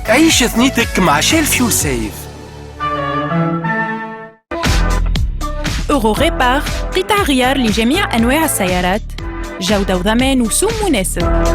عيش ثنيتك مع شيل فيول سيف. أورو ريبار قطع غيار لجميع أنواع السيارات، جودة وضمان وسوم مناسب.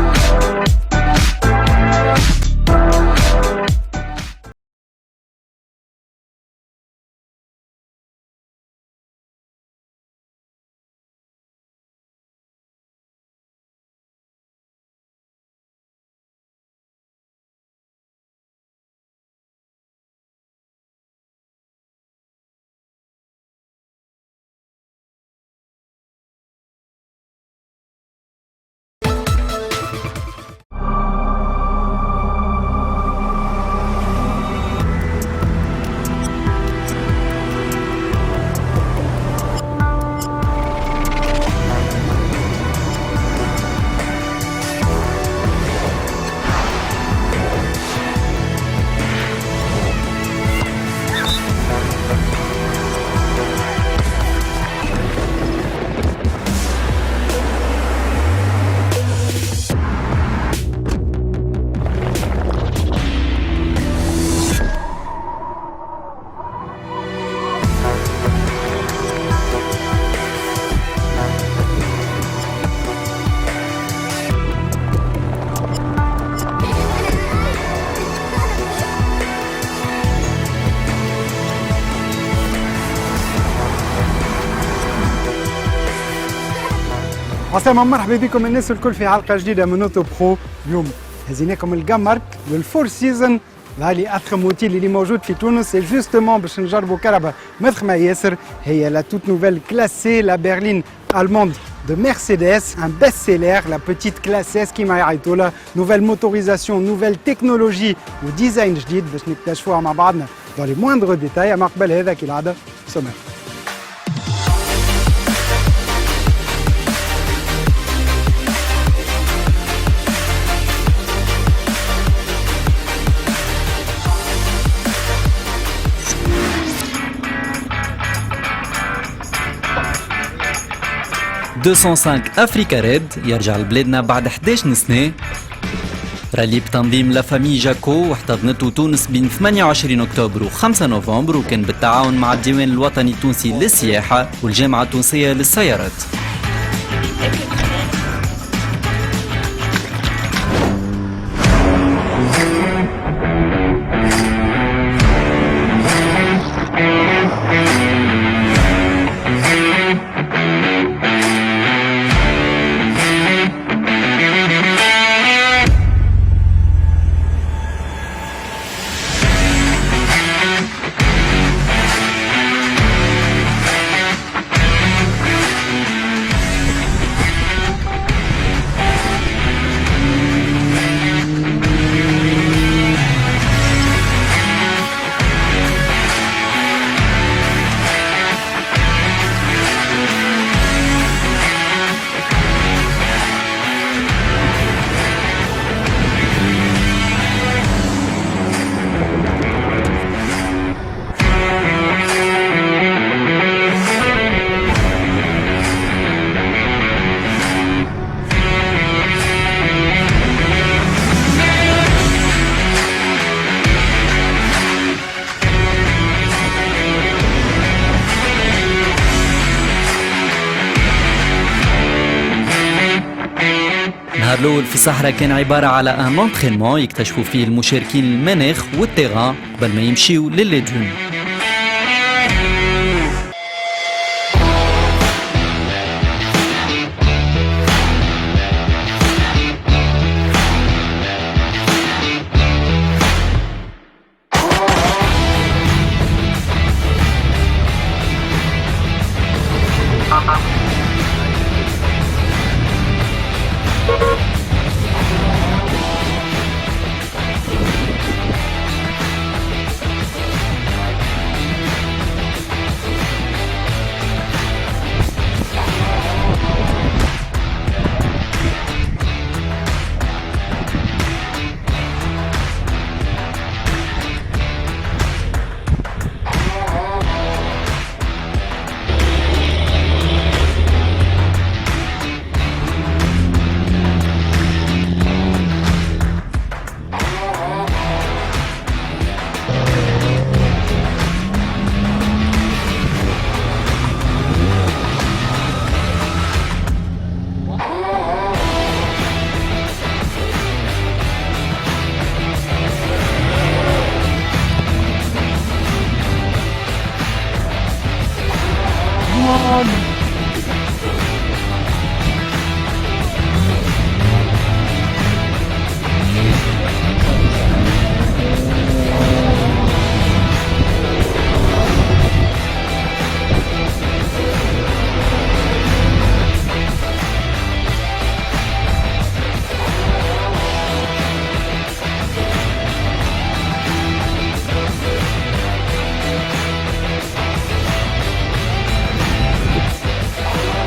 عسلامة، مرحبا بكم الناس الكل في حلقة جديدة من اوتو برو. اليوم هزيناكم الجامارك للفور سيزون، اللي أضخم اوتيل اللي موجود في تونس. جوستومون باش نجربوا كهرباء مضخمة ياسر. هي لا توت نوفيل كلاسي لا برلين ألموند de Mercedes, un best-seller, la petite classe S كيما يعيطوا لها. nouvelle motorisation, nouvelle technologie وديزاين جديد باش نكتشفوها مع بعضنا dans les moindres détails. أما قبل هذا كالعادة سمر. افريكا ريد يرجع لبلادنا بعد 11 سنة. رالي بتنظيم لا فامي جاكو واحتضنته تونس بين 28 اكتوبر و5 نوفمبر، وكان بالتعاون مع الديوان الوطني التونسي للسياحة والجامعة التونسية للسيارات. النهار الأول في الصحراء كان عبارة على ان انترينمون يكتشفوا فيه المشاركين المناخ والتيغان قبل ما يمشيوا للليدون.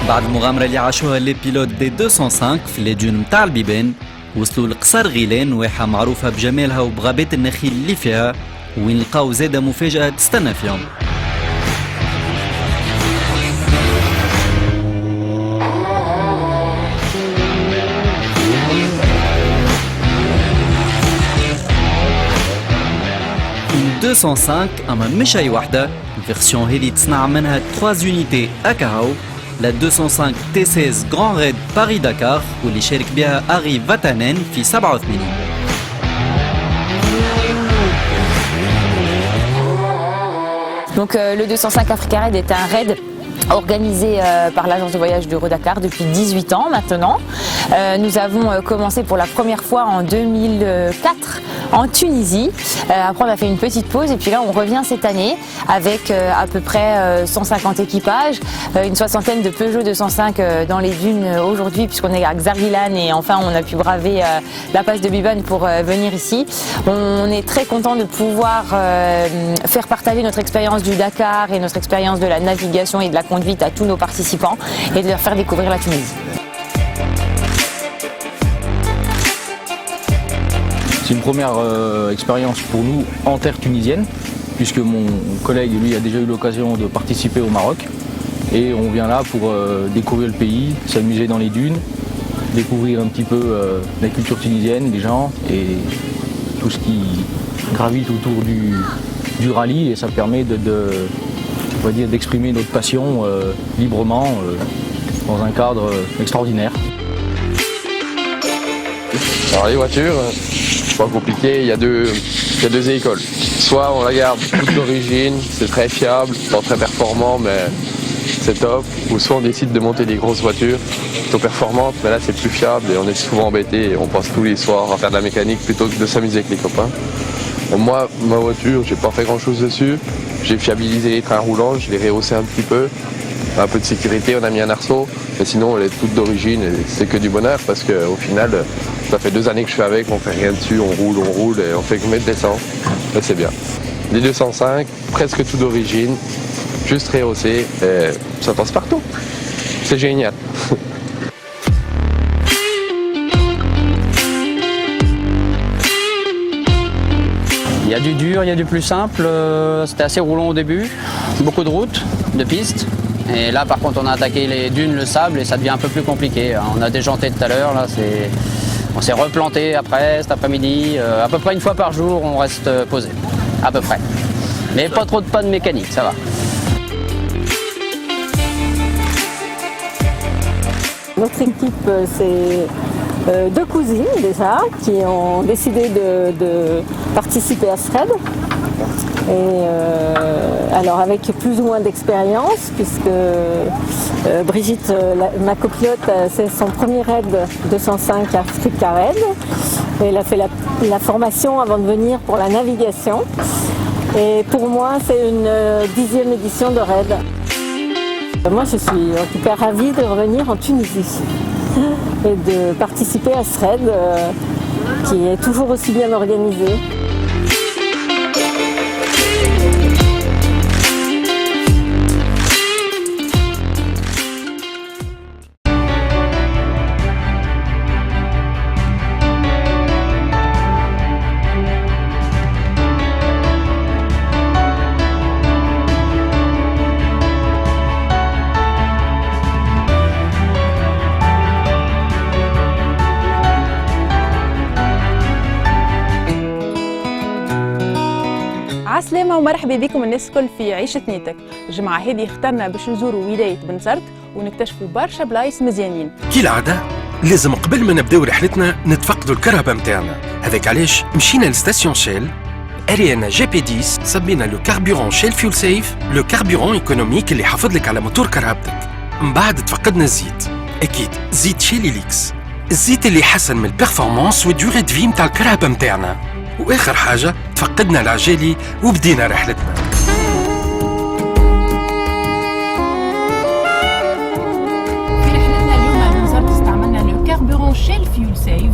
بعد المغامرة اللي عاشوها لي بيلوت دي 205 في لي دون متاع البيبان وصلوا لقصر غيلان، واحة معروفة بجمالها وبغابات النخيل اللي فيها، وين لقاو زادة مفاجأة تستنى فيهم. Une 205 أما مش أي وحدة، الفيرسيون هذه تصنع منها 3 يونيتي أكاهو، la 205 T16 Grand Raid Paris-Dakar واللي شارك بها أغي فاتانين في 87. Donc le 205 Africa Raid est un raid organisé par l'agence de voyage d'Eurodakar depuis 18 ans maintenant. Nous avons commencé pour la première fois en 2004 en Tunisie. Après on a fait une petite pause et puis là on revient cette année avec à peu près 150 équipages, une soixantaine de Peugeot 205 dans les dunes aujourd'hui puisqu'on est à Xargilan et enfin on a pu braver la passe de Biban pour venir ici. On est très content de pouvoir faire partager notre expérience du Dakar et notre expérience de la navigation et de la conduite à tous nos participants et de leur faire découvrir la Tunisie. C'est une première expérience pour nous en terre tunisienne, puisque mon collègue lui a déjà eu l'occasion de participer au Maroc. Et on vient là pour découvrir le pays, s'amuser dans les dunes, découvrir un petit peu la culture tunisienne, les gens et tout ce qui gravite autour du rallye. Et ça permet on va dire, d'exprimer notre passion librement dans un cadre extraordinaire. Alors les voitures, c'est pas compliqué, il y a deux écoles. Soit on la garde toute d'origine, c'est très fiable, pas très performant mais c'est top. Ou soit on décide de monter des grosses voitures, plutôt performantes, mais là c'est plus fiable et on est souvent embêté et on passe tous les soirs à faire de la mécanique plutôt que de s'amuser avec les copains. Bon, moi, ma voiture, j'ai pas fait grand chose dessus. J'ai fiabilisé les trains roulants, je l'ai rehaussé un petit peu. Un peu de sécurité, on a mis un arceau, mais sinon elle est toute d'origine et c'est que du bonheur parce qu'au final, ça fait 2 années que je suis avec, on fait rien dessus, on roule et on fait que mettre descendre. Là c'est bien. Les 205, presque tout d'origine, juste rehaussé, et ça passe partout. C'est génial. Il y a du dur, il y a du plus simple. C'était assez roulant au début, beaucoup de routes, de pistes. Et là par contre on a attaqué les dunes, le sable et ça devient un peu plus compliqué. On a déjanté tout à l'heure, là on s'est replanté après cet après-midi. À peu près une fois par jour on reste posé, à peu près. Mais pas trop de panne mécanique, ça va. Notre équipe, c'est 2 cousines déjà qui ont décidé de participer à ce raid. Et alors avec plus ou moins d'expérience puisque Brigitte, ma copilote, c'est son premier raid 205 Africa Raid. Et elle a fait la formation avant de venir pour la navigation. Et pour moi, c'est une 10e édition de raid. Moi, je suis en tout cas ravie de revenir en Tunisie et de participer à ce raid qui est toujours aussi bien organisé. عسلامة ومرحبا بكم الناس الكل في عيشة نيتك. الجمعة هذه اخترنا باش نزوروا ولاية بنزرت ونكتشفوا برشا بلايص مزيانين. كالعادة لازم قبل ما نبداو رحلتنا نتفقدوا الكرهبة متاعنا، هذاك علاش مشينا لستاسيون شيل، قرينا جي بي 10 صبينا لو كاربورون شيل فيول سيف، لو كاربورون ايكونوميك اللي حافظ لك على موتور كرهبتك. من بعد تفقدنا الزيت، أكيد زيت شيل إليكس، الزيت اللي يحسن من البرفورمانس والديوري دو في متاع الكرهبة متاعنا. واخر حاجه تفقدنا العجالي وبدينا رحلتنا. في رحلتنا اليوم بنزرت استعملنا لو كاربورون شيل فيول سيف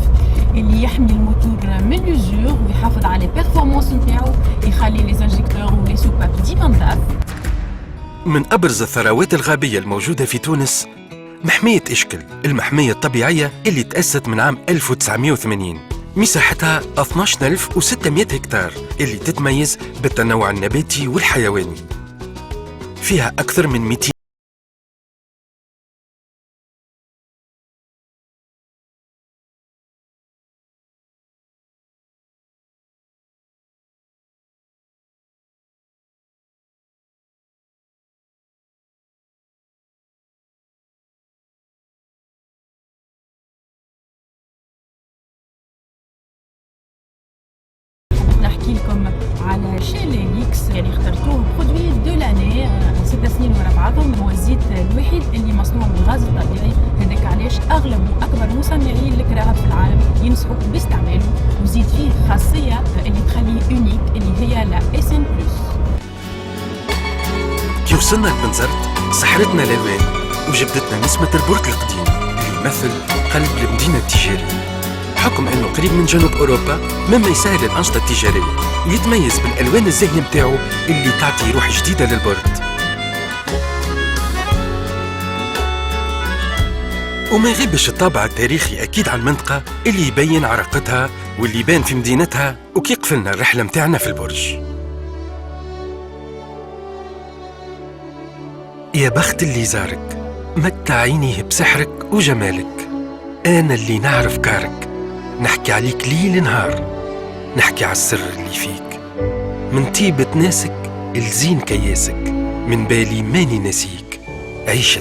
اللي يحمي الموتور من لوزور ويحافظ على البيرفورمانس نتاعو، يخلي لي انجيكتور ولي سوباب ديما نضاف. من ابرز الثروات الغابيه الموجوده في تونس محمية إشكل، المحمية الطبيعية اللي تأسست من عام 1980. مساحتها 12600 هكتار اللي تتميز بالتنوع النباتي والحيواني. فيها أكثر من 200 نحكي لكم على شيل ليكس اللي اخترتوه برودوي دو لاني 6 سنين ورا بعضهم. هو الزيت الوحيد اللي مصنوع من الغاز الطبيعي، هذاك علاش اغلب واكبر مصنعين الكراهات في العالم ينصحوا باستعماله، وزيد فيه خاصيه اللي تخليه يونيك اللي هي لا SN+. كي وصلنا لبنزرت سحرتنا الألوان وجبدتنا نسمة البورت القديم اللي يمثل قلب المدينة التجارية. بحكم انه قريب من جنوب اوروبا مما يسهل الانشطه التجاريه، يتميز بالالوان الزاهيه متاعو اللي تعطي روح جديده للبورت. وما يغيبش الطابع التاريخي اكيد على المنطقه اللي يبين عراقتها واللي يبان في مدينتها. وكي قفلنا الرحله متاعنا في البرج، يا بخت اللي زارك متع عينيه بسحرك وجمالك. انا اللي نعرف كارك، نحكي عليك ليل نهار، نحكي على السر اللي فيك. من طيبة ناسك الزين كياسك، من بالي ماني ناسيك. عيش